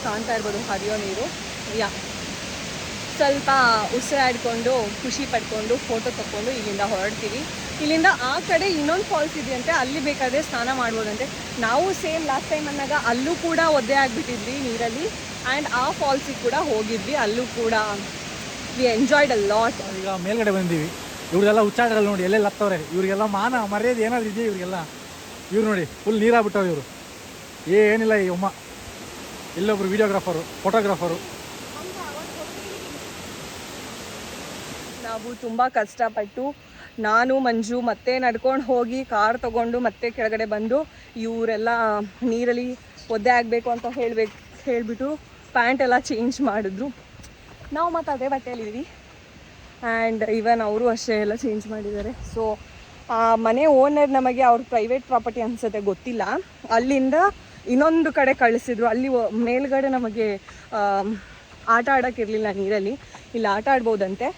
ಕಾಣ್ತಾ ಇರ್ಬೋದು ಹರಿಯೋ ನೀರು. ಸ್ವಲ್ಪ ಉಸಿರಾಡ್ಕೊಂಡು ಖುಷಿ ಪಡ್ಕೊಂಡು ಫೋಟೋ ತಕ್ಕೊಂಡು ಇಲ್ಲಿಂದ ಹೊರಡ್ತೀವಿ. ಇಲ್ಲಿಂದ ಆ ಕಡೆ ಇನ್ನೊಂದು ಫಾಲ್ಸ್ ಇದೆಯಂತೆ, ಅಲ್ಲಿ ಬೇಕಾದರೆ ಸ್ನಾನ ಮಾಡ್ಬೋದಂತೆ. ನಾವು ಸೇಮ್ ಲಾಸ್ಟ್ ಟೈಮ್ ಅಂದಾಗ ಅಲ್ಲೂ ಕೂಡ ಒದ್ದೆ ಆಗಿಬಿಟ್ಟಿದ್ವಿ ನೀರಲ್ಲಿ. ಆ್ಯಂಡ್ ಆ ಫಾಲ್ಸಿಗೆ ಕೂಡ ಹೋಗಿದ್ವಿ, ಅಲ್ಲೂ ಕೂಡ ವಿ ಎಂಜಾಯ್ಡ್ ಅ ಲಾಟ್. ಈಗ ಮೇಲ್ಗಡೆ ಬಂದೀವಿ. ಇವ್ರಿಗೆಲ್ಲ ಹುಚ್ಚಾಟಗಳು ನೋಡಿ ಎಲ್ಲೆಲ್ಲ ಹತ್ತವ್ರೆ. ಇವ್ರಿಗೆಲ್ಲ ಮಾನ ಮರ್ಯಾದೆ ಏನಾದ್ರು ಇದೆಯಾ ಇವ್ರಿಗೆಲ್ಲ? ಇವ್ರು ನೋಡಿ ಫುಲ್ ನೀರಾಗ್ಬಿಟ್ಟವ್ರು ಇವರು. ಏನಿಲ್ಲ ಈ ಅಮ್ಮ. ಇಲ್ಲೊಬ್ರು ವಿಡಿಯೋಗ್ರಾಫರು, ಫೋಟೋಗ್ರಾಫರು. ನಾವು ತುಂಬ ಕಷ್ಟಪಟ್ಟು, ನಾನು ಮಂಜು ಮತ್ತೆ ನಡ್ಕೊಂಡು ಹೋಗಿ ಕಾರ್ ತೊಗೊಂಡು ಮತ್ತೆ ಕೆಳಗಡೆ ಬಂದು ಇವರೆಲ್ಲ ನೀರಲ್ಲಿ ಒದ್ದೆ ಆಗಬೇಕು ಅಂತ ಹೇಳಿಬಿಟ್ಟು ಪ್ಯಾಂಟ್ ಎಲ್ಲ ಚೇಂಜ್ ಮಾಡಿದ್ರು. ನಾವು ಮತ್ತು ಅದೇ ಬಟ್ಟೆಯಲ್ಲಿದ್ದೀವಿ. ಆ್ಯಂಡ್ ಈವನ್ ಅವರು ಅಷ್ಟೇ ಎಲ್ಲ ಚೇಂಜ್ ಮಾಡಿದ್ದಾರೆ. ಸೊ ಮನೆ ಓನರ್ ನಮಗೆ ಅವ್ರ ಪ್ರೈವೇಟ್ ಪ್ರಾಪರ್ಟಿ ಅನಿಸುತ್ತೆ, ಗೊತ್ತಿಲ್ಲ, ಅಲ್ಲಿಂದ ಇನ್ನೊಂದು ಕಡೆ ಕಳಿಸಿದ್ರು. ಅಲ್ಲಿ ಮೇಲ್ಗಡೆ ನಮಗೆ ಆಟ ಆಡೋಕ್ಕಿರಲಿಲ್ಲ ನೀರಲ್ಲಿ, ಇಲ್ಲಿ ಆಟ ಆಡ್ಬೋದಂತೆ.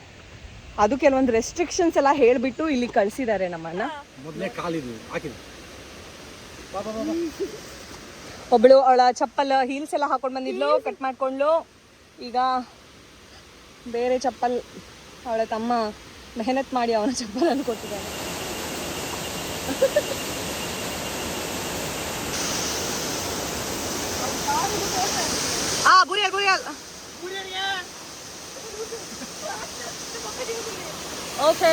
ಅದು ಕೆಲವೊಂದು ರೆಸ್ಟ್ರಿಕ್ಷನ್ಸ್ ಎಲ್ಲ ಹೇಳಿಬಿಟ್ಟು ಇಲ್ಲಿ ಕಳಿಸಿದ್ದಾರೆ ನಮ್ಮನ್ನು. ಒಬ್ಬಳು ಅವಳ ಚಪ್ಪಲ್ ಹೀಲ್ಸ್ ಎಲ್ಲ ಹಾಕೊಂಡು ಬಂದಿದ್ಲು, ಕಟ್ ಮಾಡ್ಕೊಂಡ್ಲು. ಈಗ ಬೇರೆ ಚಪ್ಪಲ್ ಅವಳ ತಮ್ಮ ಮೆಹನತ್ ಮಾಡಿ ಅವನ ಚಪ್ಪಲನ್ನು ಕೊಟ್ಟಿದ್ದಾನೆ. ಬುರಿಯಲ್ ಓಕೆ,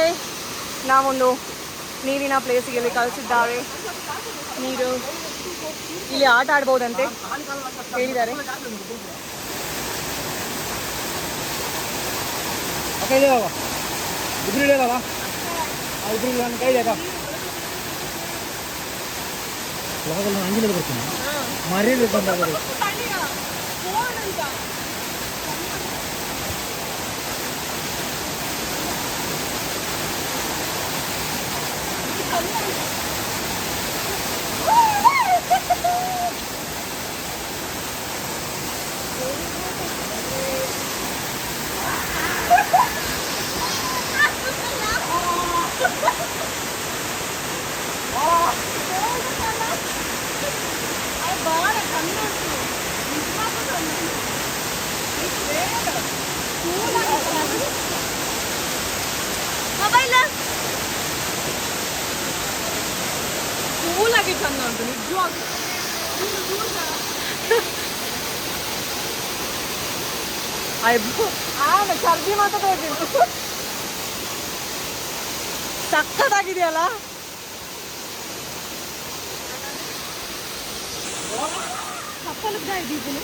ನಾವೊಂದು ನೀರಿನ ಪ್ಲೇಸಿಗೆ ಇಲ್ಲಿ ಕಳಿಸಿದ್ದಾರೆ. ನೀರು ಇಲ್ಲಿ ಆಟ ಆಡ್ಬೋದಂತೆ ಹೇಳಿದ್ದಾರೆ. ಕೂಲಾಗಿ ಚಂದ ಉಂಟು ನಿಜವಾಗ್ಲೂ. ಸರ್ದಿ ಮಾತಾಡ್ತೀನಿ, ಸಕ್ಕತ್ತಾಗಿದೆಯಲ್ಲ. ಚಪ್ಪಲ್ದ ಇದ್ದೀನಿ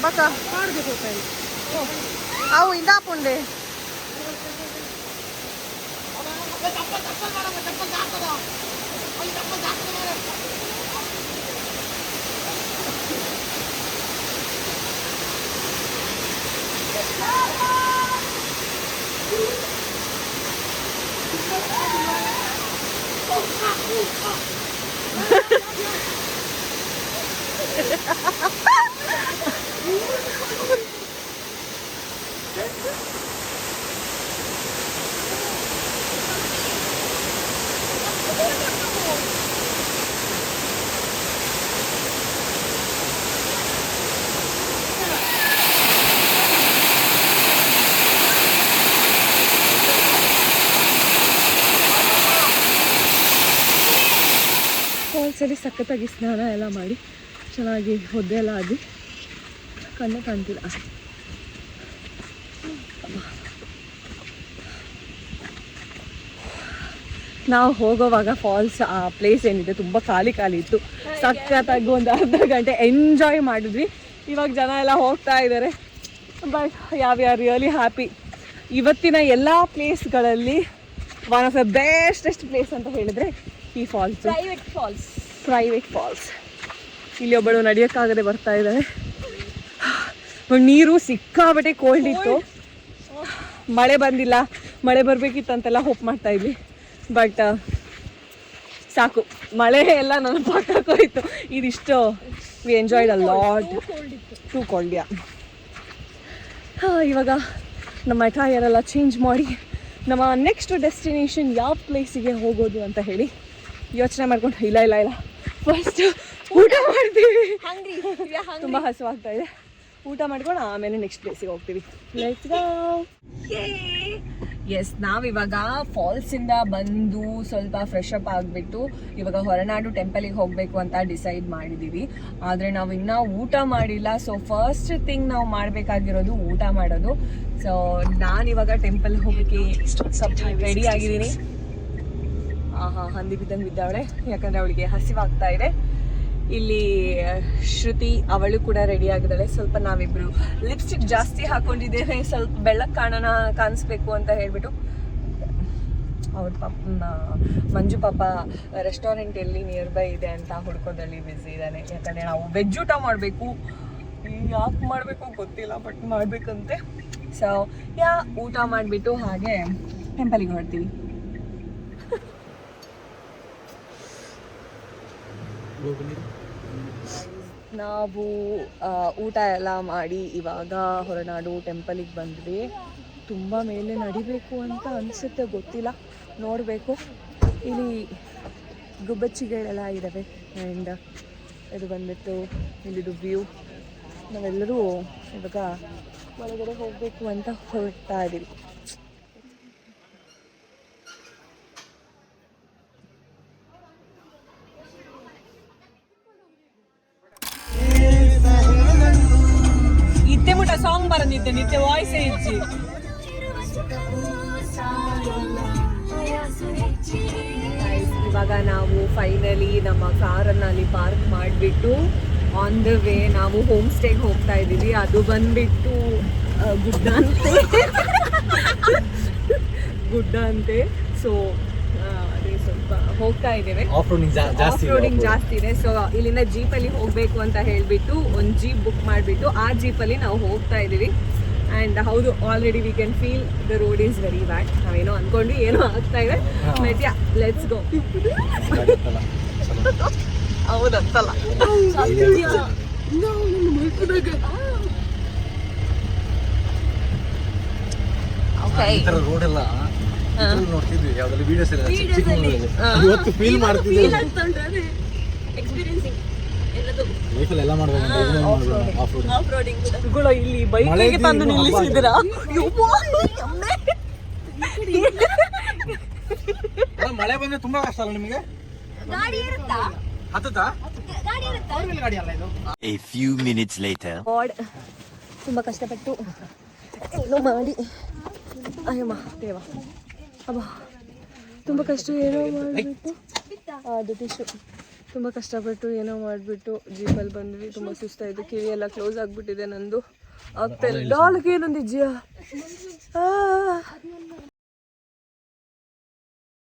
ಬಕ್ಕ ಮಾಡಬೇಕು ಅವು ಇಂದಾಪುಂಡೆ ಫಾಲ್ಸಲ್ಲಿ ಸಖತ್ತಾಗಿ ಸ್ನಾನ ಎಲ್ಲ ಮಾಡಿ ಚೆನ್ನಾಗಿ ಒದ್ದೆ ಎಲ್ಲ ಆಗಿ ಕಣ್ಣೇ ಕಾಣ್ತಿಲ್ಲ. ನಾವು ಹೋಗೋವಾಗ ಫಾಲ್ಸ್ ಆ ಪ್ಲೇಸ್ ಏನಿದೆ ತುಂಬ ಖಾಲಿ ಇತ್ತು. ಸಖತ್ತಾಗಿ ಒಂದು ಅರ್ಧ ಗಂಟೆ ಎಂಜಾಯ್ ಮಾಡಿದ್ವಿ. ಇವಾಗ ಜನ ಎಲ್ಲ ಹೋಗ್ತಾ ಇದ್ದಾರೆ. But we are really happy. ಇವತ್ತಿನ ಎಲ್ಲ ಪ್ಲೇಸ್ಗಳಲ್ಲಿ one of the bestest place ಅಂತ ಹೇಳಿದ್ರೆ ಈ ಫಾಲ್ಸ್, ಪ್ರೈವೇಟ್ ಫಾಲ್ಸ್. ಇಲ್ಲಿ ಒಬ್ಬಳು ನಡೆಯೋಕ್ಕಾಗದೆ ಬರ್ತಾ ಇದ್ದಾರೆ. ನೀರು ಸಿಕ್ಕಾಬಟ್ಟೆ ಕೋಲ್ಡ್ ಇತ್ತು. ಮಳೆ ಬಂದಿಲ್ಲ, ಮಳೆ ಬರಬೇಕಿತ್ತಂತೆಲ್ಲ ಹೋಪ್ ಮಾಡ್ತಾ ಇದ್ವಿ. ಬಟ್ ಸಾಕು, ಮಳೆ ಎಲ್ಲ ನನ್ನ ಪಕ್ಕಕ್ಕೆ ಹೋಯ್ತು. ಇದಿಷ್ಟು we enjoyed a lot. Two cold. ಇವಾಗ ನಮ್ಮ ಅಟೈರ್ ಎಲ್ಲ ಚೇಂಜ್ ಮಾಡಿ ನಮ್ಮ ನೆಕ್ಸ್ಟ್ ಡೆಸ್ಟಿನೇಷನ್ ಯಾವ ಪ್ಲೇಸಿಗೆ ಹೋಗೋದು ಅಂತ ಹೇಳಿ ಯೋಚನೆ ಮಾಡ್ಕೊಂಡು ಇಲ್ಲ ಫಸ್ಟ್ ಊಟ ಮಾಡ್ತೀವಿ. ತುಂಬ ಹಸುವಾಗ್ತಾ ಇದೆ. ಊಟ ಮಾಡ್ಕೊಂಡು ಆಮೇಲೆ ನೆಕ್ಸ್ಟ್ ಪ್ಲೇಸಿಗೆ ಹೋಗ್ತೀವಿ. Let's go. ಎಸ್, ನಾವಿವಾಗ ಫಾಲ್ಸಿಂದ ಬಂದು ಸ್ವಲ್ಪ ಫ್ರೆಶ್ ಅಪ್ ಆಗಿಬಿಟ್ಟು ಇವಾಗ ಹೊರನಾಡು ಟೆಂಪಲಿಗೆ ಹೋಗಬೇಕು ಅಂತ ಡಿಸೈಡ್ ಮಾಡಿದ್ದೀವಿ. ಆದರೆ ನಾವು ಇನ್ನೂ ಊಟ ಮಾಡಿಲ್ಲ. ಸೊ ಫಸ್ಟ್ ಥಿಂಗ್ ನಾವು ಮಾಡಬೇಕಾಗಿರೋದು ಊಟ ಮಾಡೋದು. ಸೊ ನಾನಿವಾಗ ಟೆಂಪಲ್ ಹೋಗೋಕ್ಕೆ ಸ್ವಲ್ಪ ರೆಡಿ ಆಗಿದ್ದೀನಿ. ಹಂದಿ ಬಿದ್ದಂಗೆ ಬಿದ್ದಾವಳೆ, ಯಾಕಂದರೆ ಅವಳಿಗೆ ಹಸಿವಾಗ್ತಾ ಇದೆ. ಇಲ್ಲಿ ಶ್ರುತಿ ಅವಳು ಕೂಡ ರೆಡಿ ಆಗಿದ್ದಾಳೆ. ಸ್ವಲ್ಪ ನಾವಿಬ್ರು ಲಿಪ್ಸ್ಟಿಕ್ ಜಾಸ್ತಿ ಹಾಕೊಂಡಿದ್ದೇವೆ, ಸ್ವಲ್ಪ ಬೆಳ್ಳಕ್ಕೆ ಕಾಣಿಸ್ಬೇಕು ಅಂತ ಹೇಳ್ಬಿಟ್ಟು. ಅವ್ರ ಮಂಜು ಪಾಪ ರೆಸ್ಟೋರೆಂಟ್ ಎಲ್ಲಿ ನಿಯರ್ ಬೈ ಇದೆ ಅಂತ ಹುಡ್ಕೋದಲ್ಲಿ ಬ್ಯುಸಿ ಇದ್ದಾನೆ. ಯಾಕಂದರೆ ನಾವು ವೆಜ್ ಊಟ ಮಾಡಬೇಕು. ಯಾಕೆ ಮಾಡಬೇಕು ಗೊತ್ತಿಲ್ಲ, ಬಟ್ ಮಾಡಬೇಕಂತೆ. ಸೊ ಊಟ ಮಾಡಿಬಿಟ್ಟು ಹಾಗೆ ಟೆಂಪಲಿಗೆ ಹೊರಡ್ತೀವಿ. ನಾವು ಊಟ ಎಲ್ಲ ಮಾಡಿ ಇವಾಗ ಹೊರನಾಡು ಟೆಂಪಲಿಗೆ ಬಂದ್ವಿ. ತುಂಬ ಮೇಲೆ ನಡಿಬೇಕು ಅಂತ ಅನಿಸುತ್ತೆ, ಗೊತ್ತಿಲ್ಲ, ನೋಡಬೇಕು. ಇಲ್ಲಿ ಗುಬ್ಬಚ್ಚಿಗಳೆಲ್ಲ ಇದ್ದಾವೆ. ಆ್ಯಂಡ್ ಇದು ಬಂದ್ಬಿಟ್ಟು ಇಲ್ಲಿದು ವ್ಯೂ. ನಾವೆಲ್ಲರೂ ಇವಾಗ ಒಳಗಡೆ ಹೋಗಬೇಕು ಅಂತ ಹೊರಡ್ತಾ ಇದ್ದೀವಿ. ಮುಟ ಸಾಂಗ್ ಬರಂದಿದ್ದೆ, ನಿತ್ಯ ವಾಯ್ಸ್ ಇಚ್ಚಿ. ಇವಾಗ ನಾವು ಫೈನಲಿ ನಮ್ಮ ಕಾರನ್ನು ಅಲ್ಲಿ ಪಾರ್ಕ್ ಮಾಡಿಬಿಟ್ಟು ಆನ್ ದ ವೇ ನಾವು ಹೋಮ್ ಸ್ಟೇಗೆ ಹೋಗ್ತಾ ಇದ್ದೀವಿ. ಅದು ಬಂದ್ಬಿಟ್ಟು ಗುಡ್ಡ ಅಂತೆ. ಸೊ ಅದೇ ಸ್ವಲ್ಪ ಹೋಗ್ತಾ ಇದ್ದೇವೆ. ಆಫ್ ರೋಡಿಂಗ್ ಜಾಸ್ತಿ ಇದೆ. ಸೊ ಇಲ್ಲಿಂದ ಜೀಪಲ್ಲಿ ಹೋಗಬೇಕು ಅಂತ ಹೇಳಿಬಿಟ್ಟು ಒಂದು ಜೀಪ್ ಬುಕ್ ಮಾಡಿಬಿಟ್ಟು ಆ ಜೀಪಲ್ಲಿ ನಾವು ಹೋಗ್ತಾ ಇದ್ದೀವಿ. ಆ್ಯಂಡ್ ಹೌದು, already we can feel the road is very bad. ನಾವೇನೋ ಅಂದ್ಕೊಂಡು ಏನೋ ಆಗ್ತಾ ಇದೆ. But yeah, let's go. ಹೌದಂತಲ್ಲ. ರೋಡ್ ಎಲ್ಲ ನೋಡ್ತಿದ್ವಿ, ಯಾವ್ದಾದ್ರು ವಿಡಿಯೋಸ್ ಎಲ್ಲ ಇವತ್ತು ಫೀಲ್ ಮಾಡ್ತಿದ್ವಿ. ಎಲ್ಲ ಮಾಡ್ಬೇಕು. ಇಲ್ಲಿ ಬೈಕಿಗೆ ತಂದು ನಿಲ್ಲಿಸಿದ್ದೀರಾ? ಮಳೆ ಬಂದ್ರೆ ತುಂಬಾ ಕಷ್ಟ ಅಲ್ಲ ನಿಮಗೆ? A few minutes later. ತುಂಬಾ ಕಷ್ಟಪಟ್ಟು ಏನೋ ಮಾಡಿ, ಅಯ್ಯಮ್ಮ ದೇವ, ಅಬ್ಬಾ ತುಂಬ ಕಷ್ಟ ಏನೋ ಮಾಡಿಬಿಟ್ಟು ಅದು ಟಿಶ್ಯೂ ತುಂಬ ಕಷ್ಟಪಟ್ಟು ಏನೋ ಮಾಡಿಬಿಟ್ಟು ಜೀಪಲ್ಲಿ ಬಂದ್ವಿ. ತುಂಬ ಸುಸ್ತಾಯಿತು, ಕಿವಿ ಎಲ್ಲ ಕ್ಲೋಸ್ ಆಗಿಬಿಟ್ಟಿದೆ ನಂದು. ಆಗ್ತಾ ಇಲ್ಲ. ಡಾಲ್ಗೆ ಏನೊಂದಿದ್ಯಾ?